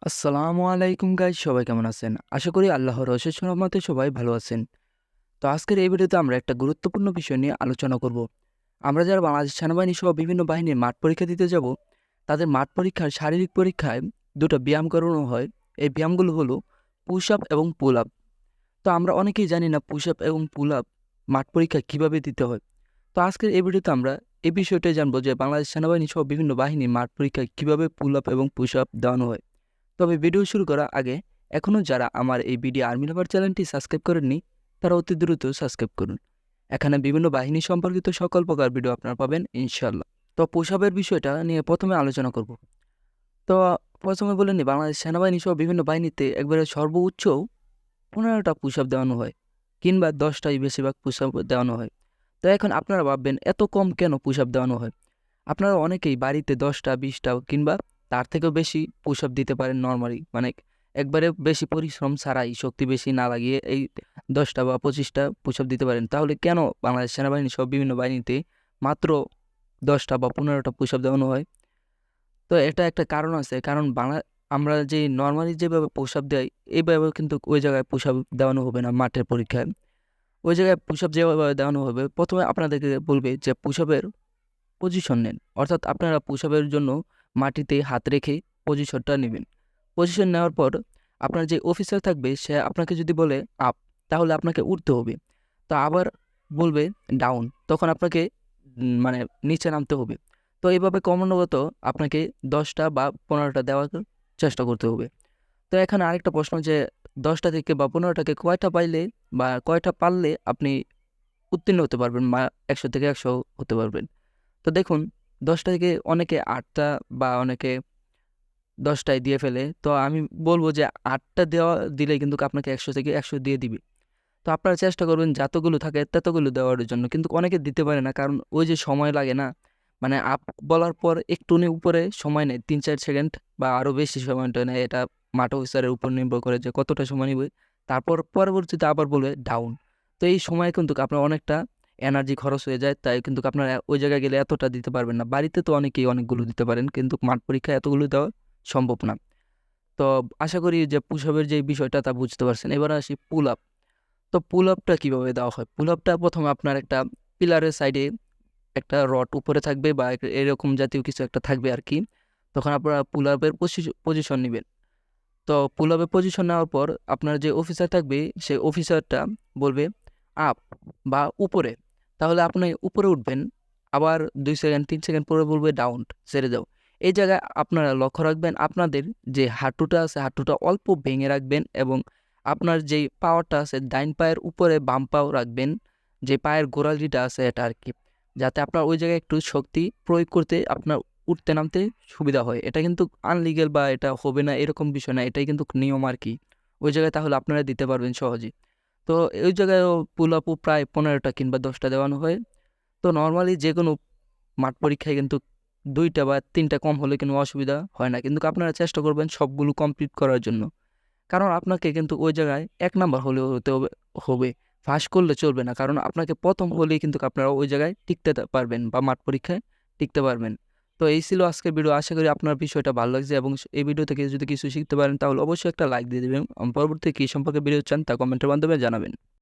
আসসালামু আলাইকুম গাইস, সবাই কেমন আছেন? আশা করি আল্লাহর অশেষ রহমতে সবাই ভালো আছেন। তো আজকের এই ভিডিওতে আমরা একটা গুরুত্বপূর্ণ বিষয় নিয়ে আলোচনা করব। আমরা যারা বাংলাদেশ সেনাবাহিনী সহ বিভিন্ন বাহিনীর মাঠ পরীক্ষা দিতে যাব, তাদের মাঠ পরীক্ষার শারীরিক পরীক্ষায় দুটো ব্যায়াম করানো হয়। এই ব্যায়ামগুলো হলো পুশ আপ এবং পুল আপ। তো আমরা অনেকেই জানি না পুশ আপ এবং পুল আপ মাঠ পরীক্ষায় কীভাবে দিতে হয়। তো আজকের এই ভিডিওতে আমরা এই বিষয়টাই জানবো যে বাংলাদেশ সেনাবাহিনী সহ বিভিন্ন বাহিনীর মাঠ পরীক্ষায় কীভাবে পুল আপ এবং পুশ আপ দেওয়ানো হয়। তবে ভিডিও শুরু করার আগে এখনও যারা আমার এই বিডি আর্মি লাভার চ্যানেলটি সাবস্ক্রাইব করেননি, তারা অতি দ্রুত সাবস্ক্রাইব করুন। এখানে বিভিন্ন বাহিনী সম্পর্কিত সকল প্রকার ভিডিও আপনারা পাবেন ইনশাল্লাহ। তো পোশাবের বিষয়টা নিয়ে প্রথমে আলোচনা করব। তো প্রথমে বলে নিই, বাংলাদেশ সেনাবাহিনী সহ বিভিন্ন বাহিনীতে একবারে সর্বোচ্চ 15টা পুশ আপ দেওয়ানো হয়, কিংবা 10টাই বেশিরভাগ পুশ আপ দেওয়ানো হয়। তো এখন আপনারা ভাববেন এত কম কেন পুশ আপ দেওয়ানো হয়। আপনারা অনেকেই বাড়িতে 10টা 20টা কিংবা তার থেকেও বেশি পুশ আপ দিতে পারেন নর্মালি, মানে একবারে বেশি পরিশ্রম ছাড়াই, শক্তি বেশি না লাগিয়ে এই 10টা বা 25টা পুশ আপ দিতে পারেন। তাহলে কেন বাংলাদেশ সেনাবাহিনী সব বিভিন্ন বাহিনীতে মাত্র 10টা বা 15টা পুশ আপ দেওয়ানো হয়? তো এটা একটা কারণ আছে। কারণ আমরা যে নর্মালি যেভাবে পুশ আপ দেই, এইভাবে কিন্তু ওই জায়গায় পুশ আপ দেওয়ানো হবে না মাঠের পরীক্ষায়। ওই জায়গায় পুশ আপ যেভাবে দেওয়ানো হবে, প্রথমে আপনাদেরকে বলবে যে পুশ আপের পজিশন নেন। অর্থাৎ আপনারা পুশ আপের জন্য মাটিতে হাত রেখে পজিশনটা নেবেন। পজিশন নেওয়ার পর আপনার যে অফিসার থাকবে, সে আপনাকে যদি বলে আপ, তাহলে আপনাকে উঠতে হবে। তো আবার বলবে ডাউন, তখন আপনাকে মানে নিচে নামতে হবে। তো এইভাবে ক্রমানুগত আপনাকে 10টা বা 15টা দেওয়ার চেষ্টা করতে হবে। তো এখানে আরেকটা প্রশ্ন যে 10টা থেকে বা 15টাকে কয়টা পাইলে বা কয়টা পারলে আপনি উত্তীর্ণ হতে পারবেন, 100 থেকে 100 হতে পারবেন। তো দেখুন, 10টা থেকে অনেকে 8টা বা অনেকে 10টায় দিয়ে ফেলে। তো আমি বলব যে 8টা দিলেই কিন্তু আপনাকে 100 থেকে 100 দিয়ে দিবে। তো আপনারা চেষ্টা করবেন যতগুলো থাকে ততগুলো দেওয়ার জন্য। কিন্তু অনেকে দিতে পারে না, কারণ ওই যে সময় লাগে না, মানে আপ বলার পর একটুখানি উপরে সময় নেয়, 3-4 সেকেন্ড বা আরও বেশি সময়টা নেয়। এটা মাঠ অফিসারের উপর নির্ভর করে যে কতটা সময় নিবে। তারপর পরবর্তীতে আবার বলবে ডাউন। তো এই সময়ে কিন্তু আপনার অনেকটা এনার্জি খরচ হয়ে যায়। তাই কিন্তু আপনারা ওই জায়গায় গেলে এতটা দিতে পারবেন না। বাড়িতে তো অনেকেই অনেকগুলো দিতে পারেন, কিন্তু মাঠ পরীক্ষায় এতগুলো দেওয়া সম্ভব না। তো আশা করি যে পুশ আপের যে বিষয়টা তা বুঝতে পারছেন। এবার আসি পুল আপ। তো পুল আপটা কীভাবে দেওয়া হয়? পুল আপটা প্রথমে আপনার একটা পিলারের সাইডে একটা রড উপরে থাকবে বা এরকম জাতীয় কিছু একটা থাকবে আর কি। তখন আপনারা পুল আপের পজিশন নেবেন। তো পুল আপের পজিশন নেওয়ার পর আপনার যে অফিসার থাকবে, সেই অফিসারটা বলবে আপ বা উপরে। তাহলে আপনি উপরে উঠবেন। আবার 2 সেকেন্ড 3 সেকেন্ড পরে বলবে ডাউন, ছেড়ে দাও। এই জায়গায় আপনারা লক্ষ্য রাখবেন, আপনাদের যে হাঁটুটা আছে, হাঁটুটা অল্প ভেঙে রাখবেন এবং আপনার যেই পাওয়ারটা আছে ডাইন পায়ের উপরে বাম পাও রাখবেন। যে পায়ের গোড়ালিটা আছে এটা আর কি। যাতে আপনার ওই জায়গায় একটু শক্তি প্রয়োগ করতে, আপনার উঠতে নামতে সুবিধা হয়। এটা কিন্তু আনলিগ্যাল বা এটা হবে না এরকম বিষয় না। এটাই কিন্তু নিয়ম আর কি। ওই জায়গায় তাহলে আপনারা দিতে পারবেন সহজেই। তো ওই জায়গায়ও পুল আপও প্রায় 15টা কিংবা 10টা দেওয়ানো হয়। তো নরমালি যেকোনো মাঠ পরীক্ষায় কিন্তু 2টা বা 3টা কম হলে কোনো অসুবিধা হয় না। কিন্তু আপনারা চেষ্টা করবেন সবগুলো কমপ্লিট করার জন্য। কারণ আপনাকে কিন্তু ওই জায়গায় 1 নাম্বার হলেও হতে হবে। ফার্স্ট করলে চলবে না। কারণ আপনাকে ১ম হলেই কিন্তু আপনারা ওই জায়গায় টিকতে পারবেন বা মাঠ পরীক্ষায় টিকতে পারবেন। তো এই ছিল আজকের ভিডিও। আশা করি আপনার বিষয়টা ভালো লাগছে এবং এই ভিডিও থেকে যদি কিছু শিখতে পারেন তাহলে অবশ্যই একটা লাইক দিয়ে দিবেন। পরবর্তীতে কী সম্পর্কে ভিডিও চান তা কমেন্টের মাধ্যমে জানাবেন।